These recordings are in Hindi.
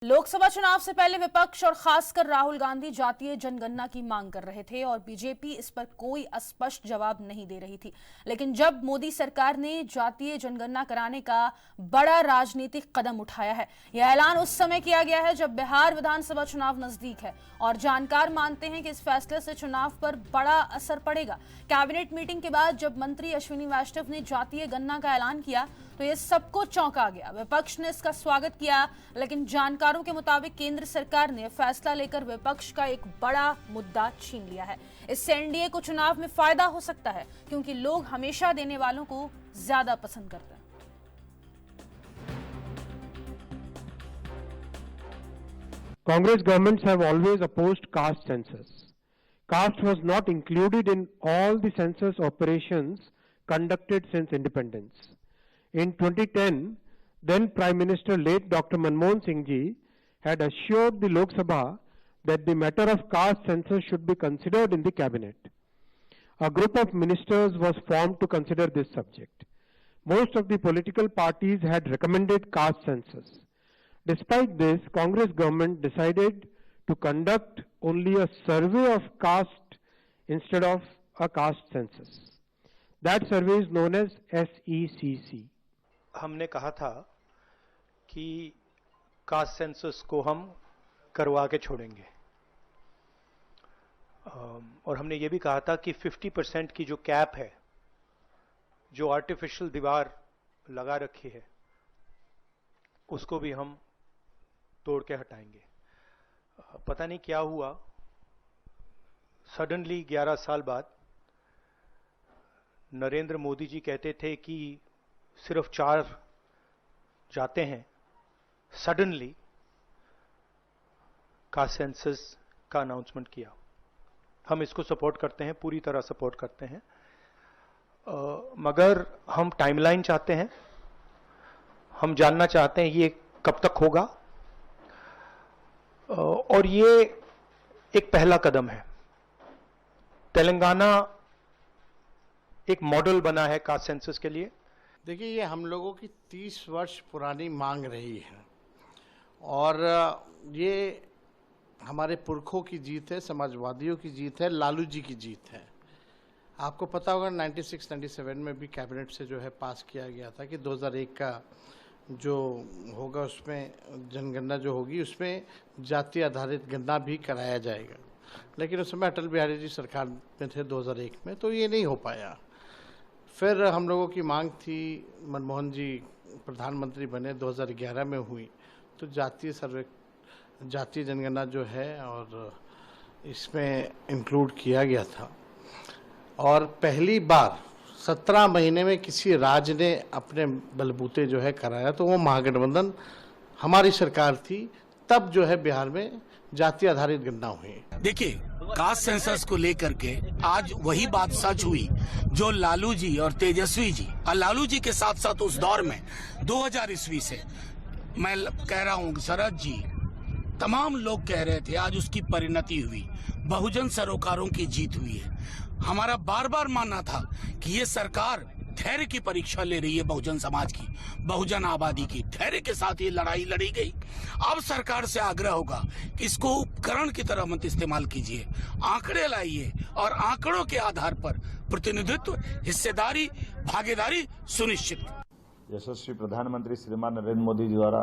लोकसभा चुनाव से पहले विपक्ष और खासकर राहुल गांधी जातीय जनगणना की मांग कर रहे थे और बीजेपी इस पर कोई स्पष्ट जवाब नहीं दे रही थी। लेकिन जब मोदी सरकार ने जातीय जनगणना कराने का बड़ा राजनीतिक कदम उठाया है, यह ऐलान उस समय किया गया है जब बिहार विधानसभा चुनाव नजदीक है और जानकार मानते हैं कि इस फैसले से चुनाव पर बड़ा असर पड़ेगा। कैबिनेट मीटिंग के बाद जब मंत्री अश्विनी वैष्णव ने जातीय गणना का ऐलान किया तो ये सबको चौंका गया। विपक्ष ने इसका स्वागत किया, लेकिन जानकारों के मुताबिक केंद्र सरकार ने फैसला लेकर विपक्ष का एक बड़ा मुद्दा छीन लिया है। इससे एनडीए को चुनाव में फायदा हो सकता है, क्योंकि लोग हमेशा देने वालों को ज्यादा पसंद करते हैं। Congress governments have always opposed caste census. Caste was not included in all the census operations conducted since independence. In 2010, then Prime Minister late Dr. Manmohan Singh ji had assured the Lok Sabha that the matter of caste census should be considered in the cabinet. A group of ministers was formed to consider this subject. Most of the political parties had recommended caste census. Despite this, Congress government decided to conduct only a survey of caste instead of a caste census. That survey is known as SECC. हमने कहा था कि कास्ट सेंसस को हम करवा के छोड़ेंगे और हमने ये भी कहा था कि 50% की जो कैप है, जो आर्टिफिशियल दीवार लगा रखी है, उसको भी हम तोड़ के हटाएंगे। पता नहीं क्या हुआ, सडनली 11 साल बाद नरेंद्र मोदी जी कहते थे कि सिर्फ 4 जाते हैं, सडनली कास्ट सेंसस का अनाउंसमेंट किया। हम इसको सपोर्ट करते हैं, पूरी तरह सपोर्ट करते हैं, मगर हम टाइमलाइन चाहते हैं। हम जानना चाहते हैं ये कब तक होगा, और ये एक पहला कदम है। तेलंगाना एक मॉडल बना है कास्ट सेंसस के लिए। देखिए, ये हम लोगों की 30 वर्ष पुरानी मांग रही है और ये हमारे पुरखों की जीत है, समाजवादियों की जीत है, लालू जी की जीत है। आपको पता होगा 96-97 में भी कैबिनेट से जो है पास किया गया था कि 2001 का जो होगा उसमें जनगणना जो होगी उसमें जाति आधारित गणना भी कराया जाएगा, लेकिन उस समय अटल बिहारी जी सरकार में थे 2001 में, तो ये नहीं हो पाया। फिर हम लोगों की मांग थी, मनमोहन जी प्रधानमंत्री बने 2011 में हुई, तो जातीय जनगणना जो है और इसमें इंक्लूड किया गया था और पहली बार 17 महीने में किसी राज्य ने अपने बलबूते जो है कराया, तो वो महागठबंधन हमारी सरकार थी। तब जो है बिहार में जाति आधारित गणना हुई। देखिए, कास्ट सेंसस को लेकर के आज वही बात सच हुई जो लालू जी और तेजस्वी जी और लालू जी के साथ साथ उस दौर में 2000 ईस्वी से मैं कह रहा हूँ, शरद जी, तमाम लोग कह रहे थे, आज उसकी परिणति हुई, बहुजन सरोकारों की जीत हुई है। हमारा बार बार मानना था कि ये सरकार धैर्य की परीक्षा ले रही है, बहुजन समाज की, बहुजन आबादी की। धैर्य के साथ ये लड़ाई लड़ी गई। अब सरकार से आग्रह होगा कि इसको उपकरण की तरह मत इस्तेमाल कीजिए, आंकड़े लाइए और आंकड़ों के आधार पर प्रतिनिधित्व, हिस्सेदारी, भागीदारी सुनिश्चित। यशस्वी प्रधानमंत्री श्रीमान नरेंद्र मोदी जी द्वारा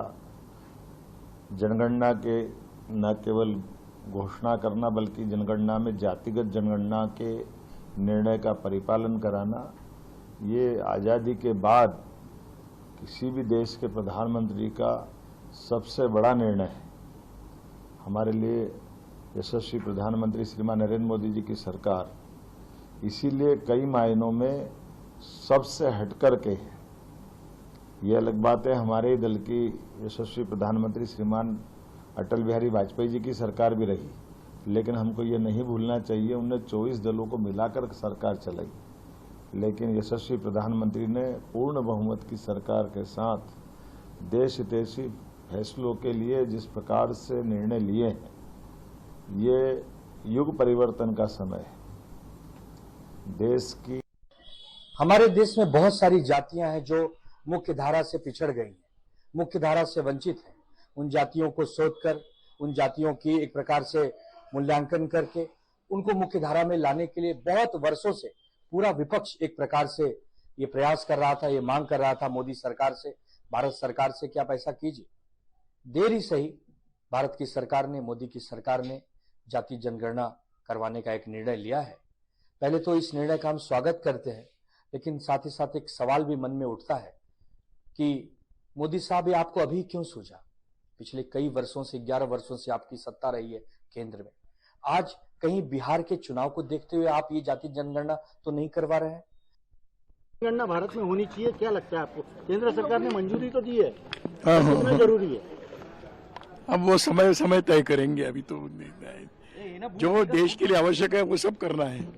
जनगणना के न केवल घोषणा करना बल्कि जनगणना में जातिगत जनगणना के निर्णय का परिपालन कराना, ये आज़ादी के बाद किसी भी देश के प्रधानमंत्री का सबसे बड़ा निर्णय है। हमारे लिए यशस्वी प्रधानमंत्री श्रीमान नरेंद्र मोदी जी की सरकार इसीलिए कई मायनों में सबसे हटकर के है। ये अलग बात है, हमारे दल की यशस्वी प्रधानमंत्री श्रीमान अटल बिहारी वाजपेयी जी की सरकार भी रही, लेकिन हमको ये नहीं भूलना चाहिए उन्हें 24 दलों को मिलाकर सरकार चलाई, लेकिन यशस्वी प्रधानमंत्री ने पूर्ण बहुमत की सरकार के साथ देश हितैषी फैसलों के लिए जिस प्रकार से निर्णय लिए हैं, ये युग परिवर्तन का समय है। देश की हमारे देश में बहुत सारी जातियां हैं जो मुख्य धारा से पिछड़ गई हैं, मुख्य धारा से वंचित हैं। उन जातियों को शोधकर, उन जातियों की एक प्रकार से मूल्यांकन करके उनको मुख्य धारा में लाने के लिए बहुत वर्षों से पूरा विपक्ष एक प्रकार से ये प्रयास कर रहा था, ये मांग कर रहा था मोदी सरकार से, भारत सरकार से कि आप ऐसा कीजिए। देर ही सही भारत की सरकार ने, मोदी की सरकार ने जाति जनगणना करवाने का एक निर्णय लिया है। पहले तो इस निर्णय का हम स्वागत करते हैं, लेकिन साथ ही साथ एक सवाल भी मन में उठता है कि मोदी साहब ये आपको अभी क्यों सूझा? पिछले कई वर्षों से, 11 वर्षों से आपकी सत्ता रही है केंद्र में। आज कहीं बिहार के चुनाव को देखते हुए आप ये जाति जनगणना तो नहीं करवा रहे हैं? जनगणना भारत में होनी चाहिए, क्या लगता है आपको? केंद्र सरकार ने मंजूरी तो दी है, कितना जरूरी है? अब वो समय तय करेंगे। अभी तो जो देश के लिए आवश्यक है वो सब करना है।